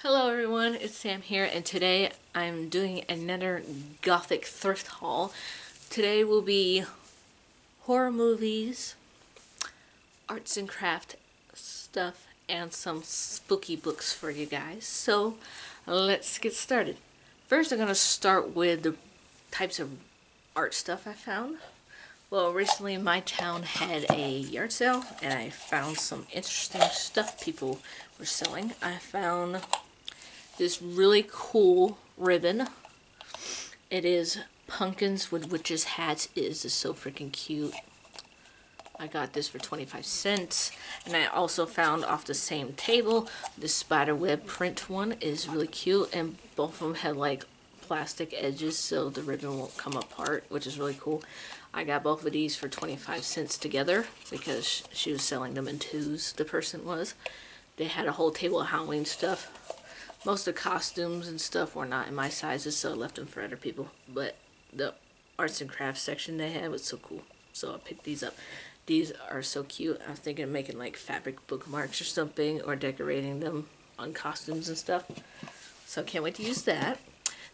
Hello everyone, it's Sam here, and today I'm doing another Gothic Thrift Haul. Today will be horror movies, arts and craft stuff, and some spooky books for you guys. So let's get started. First I'm going to start with the types of art stuff I found. Well, recently my town had a yard sale and I found some interesting stuff people were selling. I found this really cool ribbon. It is pumpkins with witches' hats. It is so freaking cute. I got this for 25 cents. And I also found off the same table this spiderweb print one is really cute, and both of them had like plastic edges so the ribbon won't come apart, which is really cool. I got both of these for 25 cents together because she was selling them in twos, the person was. They had a whole table of Halloween stuff. Most of the costumes and stuff were not in my sizes, so I left them for other people. But the arts and crafts section they had was so cool, so I picked these up. These are so cute. I was thinking of making like fabric bookmarks or something, or decorating them on costumes and stuff. So I can't wait to use that.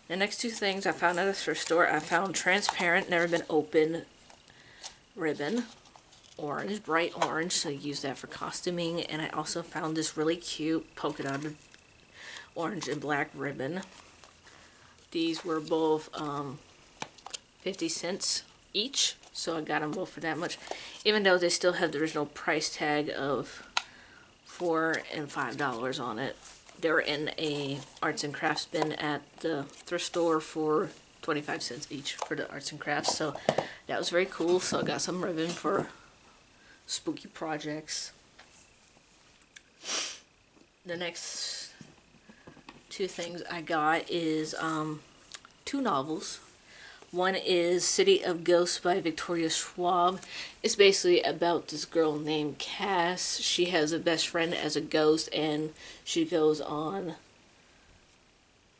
The next two things I found at a thrift store, I found transparent, never been open ribbon. Orange, bright orange, so I use that for costuming. And I also found this really cute polka dotted orange and black ribbon. These were both 50 cents each, so I got them both for that much, even though they still have the original price tag of $4 and $5 on it. They were in a arts and crafts bin at the thrift store for 25 cents each for the arts and crafts, so that was very cool. So I got some ribbon for spooky projects. The next two things I got is two novels. One is City of Ghosts by Victoria Schwab. It's basically about this girl named Cass. She has a best friend as a ghost, and she goes on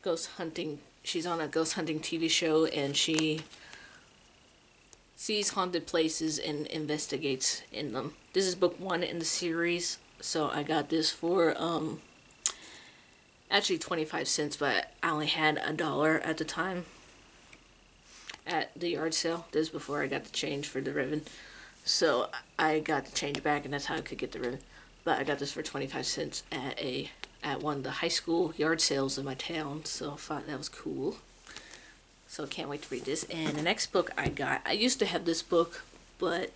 ghost hunting. She's on a ghost hunting TV show, and she sees haunted places and investigates in them. This is book one in the series, so I got this for actually 25 cents, but I only had $1 at the time at the yard sale. This was before I got the change for the ribbon, so I got the change back, and that's how I could get the ribbon. But I got this for 25 cents at one of the high school yard sales in my town, so I thought that was cool. So I can't wait to read this. And the next book I got, I used to have this book, but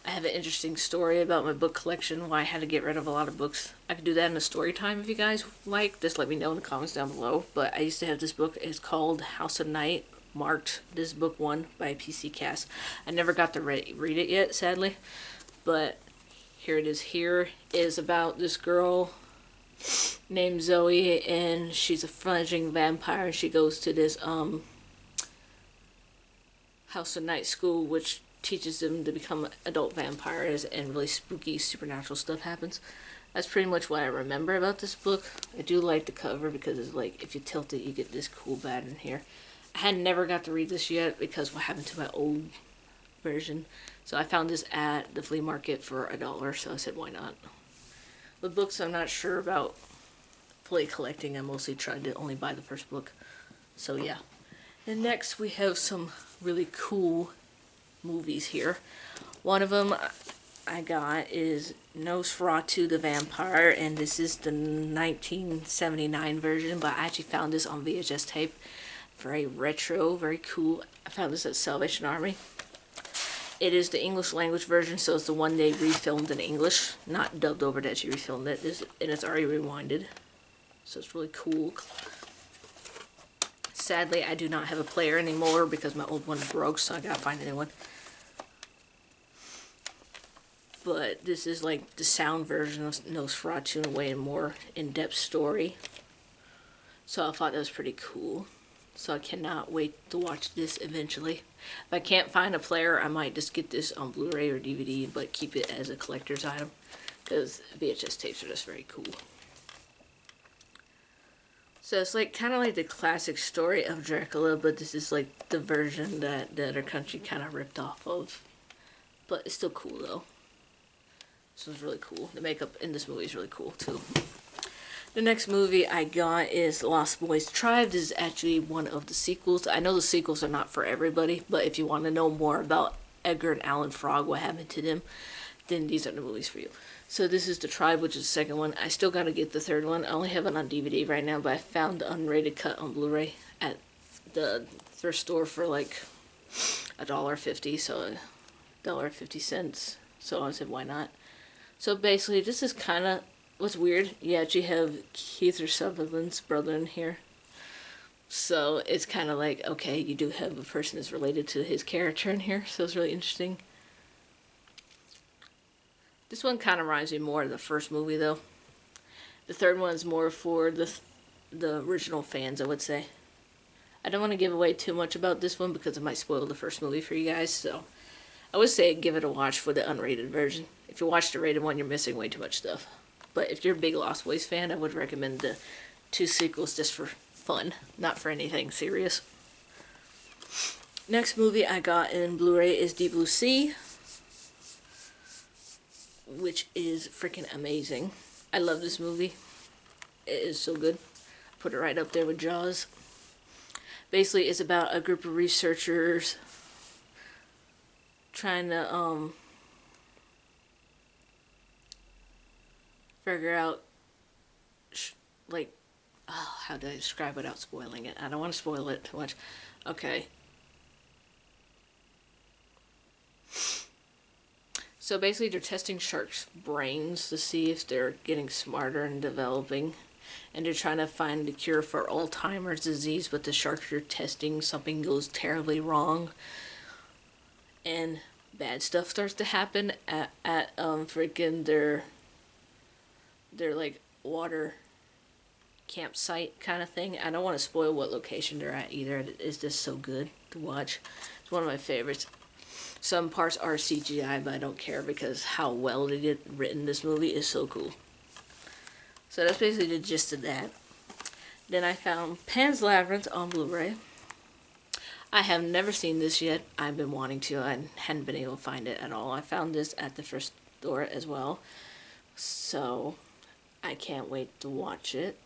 I have an interesting story about my book collection, why I had to get rid of a lot of books. I could do that in a story time if you guys like. Just let me know in the comments down below. But I used to have this book. It's called House of Night, marked this book 1 by PC Cast. I never got to read it yet, sadly. But here it is. Here is about this girl named Zoe, and she's a fledgling vampire. She goes to this House of Night school, which teaches them to become adult vampires, and really spooky supernatural stuff happens. That's pretty much what I remember about this book. I do like the cover because it's like, if you tilt it, you get this cool pattern here. I had never got to read this yet because what happened to my old version. So I found this at the flea market for $1, so I said why not. The books I'm not sure about fully collecting. I mostly tried to only buy the first book. So yeah. And next we have some really cool movies here. One of them I got is Nosferatu the Vampire, and this is the 1979 version, but I actually found this on VHS tape. Very retro, very cool. I found this at Salvation Army. It is the English language version, so it's the one they refilmed in English, not dubbed over that she refilmed it, and it's already rewinded. So it's really cool. Sadly, I do not have a player anymore because my old one broke, so I gotta find a new one. But this is like the sound version of Nosferatu in a way, a more in-depth story. So I thought that was pretty cool. So I cannot wait to watch this eventually. If I can't find a player, I might just get this on Blu-ray or DVD, but keep it as a collector's item, because VHS tapes are just very cool. So it's like kind of like the classic story of Dracula, but this is like the version that the other country kind of ripped off of. But it's still cool though. This was really cool. The makeup in this movie is really cool too. The next movie I got is Lost Boys Tribe. This is actually one of the sequels. I know the sequels are not for everybody, but if you want to know more about Edgar and Allan Frog, what happened to them, then these are the movies for you. So this is The Tribe, which is the second one. I still gotta get the third one. I only have it on DVD right now, but I found the unrated cut on Blu-ray at the thrift store for like $1.50, so $1.50. So I said, why not? So basically, this is kind of what's weird. You actually have Keith Sutherland's brother in here. So it's kind of like, okay, you do have a person that's related to his character in here, so it's really interesting. This one kind of reminds me more of the first movie, though. The third one is more for the original fans, I would say. I don't want to give away too much about this one because it might spoil the first movie for you guys, so I would say give it a watch for the unrated version. If you watch the rated one, you're missing way too much stuff. But if you're a big Lost Boys fan, I would recommend the 2 sequels just for fun, not for anything serious. Next movie I got in Blu-ray is Deep Blue Sea, which is freaking amazing. I love this movie. It is so good. Put it right up there with Jaws. Basically, it's about a group of researchers trying to figure out like, oh, how do I describe it without spoiling it? I don't want to spoil it too much. Okay. So basically they're testing sharks' brains to see if they're getting smarter and developing. And they're trying to find the cure for Alzheimer's disease, but the sharks you're testing, something goes terribly wrong. And bad stuff starts to happen at freaking their like water campsite kind of thing. I don't want to spoil what location they're at either. It's just so good to watch. It's one of my favorites. Some parts are CGI, but I don't care because how well they did written this movie is so cool. So that's basically the gist of that. Then I found Pan's Labyrinth on Blu-ray. I have never seen this yet. I've been wanting to. I hadn't been able to find it at all. I found this at the first store as well. So I can't wait to watch it.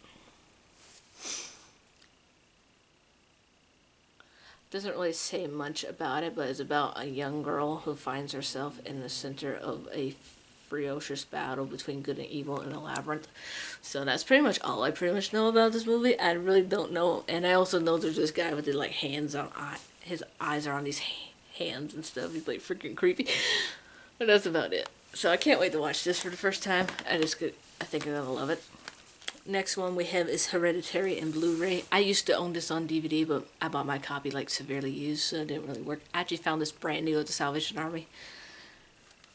Doesn't really say much about it, but it's about a young girl who finds herself in the center of a ferocious battle between good and evil in a labyrinth. So that's pretty much all I pretty much know about this movie. I really don't know, and I also know there's this guy with the like hands on his eyes are on these hands and stuff. He's like freaking creepy. But that's about it. So I can't wait to watch this for the first time. I think I'm gonna love it. Next one we have is Hereditary in Blu-ray. I used to own this on DVD, but I bought my copy like severely used, so it didn't really work. I actually found this brand new at the Salvation Army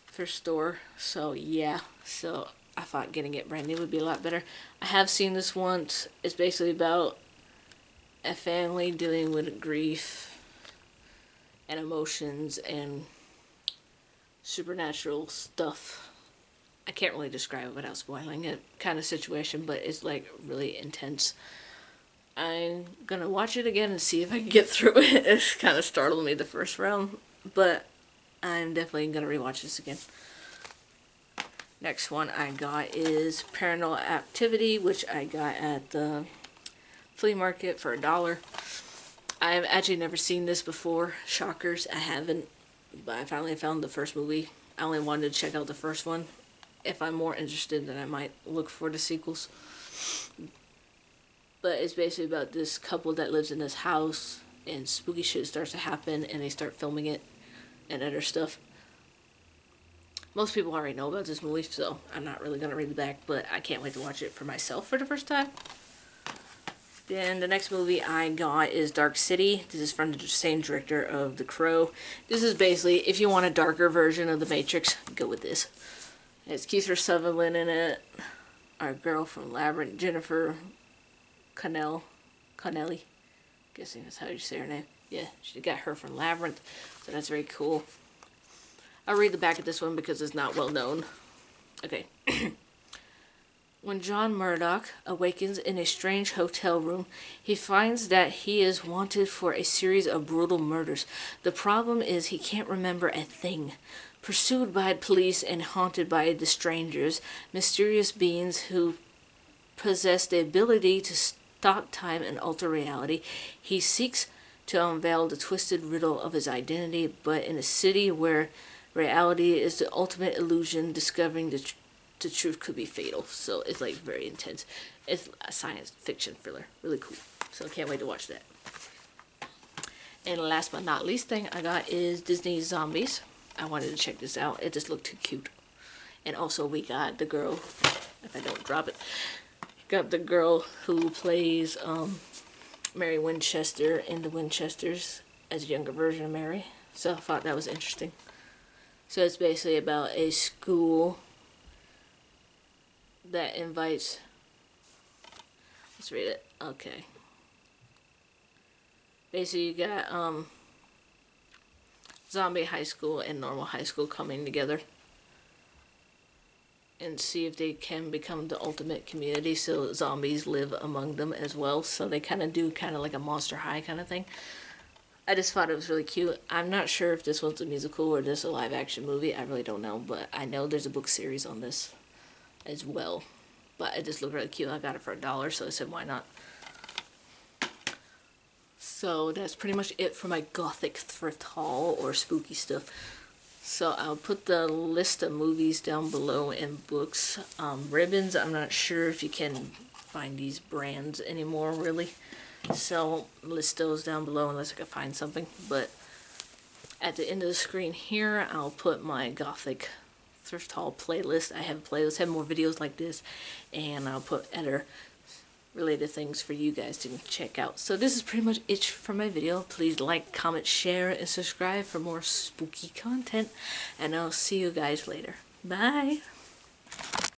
thrift store, so yeah. So I thought getting it brand new would be a lot better. I have seen this once. It's basically about a family dealing with grief and emotions and supernatural stuff. I can't really describe it without spoiling it, kind of situation, but it's like really intense. I'm gonna watch it again and see if I can get through it. It's kind of startled me the first round, but I'm definitely gonna rewatch this again. Next one I got is Paranormal Activity, which I got at the flea market for $1. I've actually never seen this before. Shockers, I haven't, but I finally found the first movie. I only wanted to check out the first one. If I'm more interested, then I might look for the sequels. But it's basically about this couple that lives in this house, and spooky shit starts to happen, and they start filming it and other stuff. Most people already know about this movie, so I'm not really going to read the back, but I can't wait to watch it for myself for the first time. Then the next movie I got is Dark City. This is from the same director of The Crow. This is basically, if you want a darker version of The Matrix, go with this. It's Keith Sutherland in it. Our girl from Labyrinth, Jennifer Connelly. Guessing that's how you say her name. Yeah, she got her from Labyrinth, so that's very cool. I'll read the back of this one because it's not well known. Okay. When John Murdoch awakens in a strange hotel room, he finds that he is wanted for a series of brutal murders. The problem is he can't remember a thing. Pursued by police and haunted by the strangers, mysterious beings who possess the ability to stop time and alter reality. He seeks to unveil the twisted riddle of his identity, but in a city where reality is the ultimate illusion, discovering the truth could be fatal. So it's like very intense. It's a science fiction thriller. Really cool. So I can't wait to watch that. And last but not least thing I got is Disney Zombies. I wanted to check this out. It just looked too cute. And also we got the girl, if I don't drop it, got the girl who plays Mary Winchester in the Winchesters as a younger version of Mary. So I thought that was interesting. So it's basically about a school that invites, let's read it, okay. Basically you got zombie high school and normal high school coming together and see if they can become the ultimate community, so zombies live among them as well. So they kind of do like a Monster High kind of thing. I just thought it was really cute. I'm not sure if this one's a musical or just a live action movie. I really don't know, but I know there's a book series on this as well. But it just looked really cute. I got it for $1, so I said why not. So that's pretty much it for my Gothic Thrift Haul or spooky stuff. So I'll put the list of movies down below and books. Ribbons, I'm not sure if you can find these brands anymore really. So list those down below unless I can find something. But at the end of the screen here, I'll put my Gothic Thrift Haul playlist. I have a playlist, have more videos like this, and I'll put other related things for you guys to check out. So this is pretty much it for my video. Please like, comment, share, and subscribe for more spooky content, and I'll see you guys later. Bye!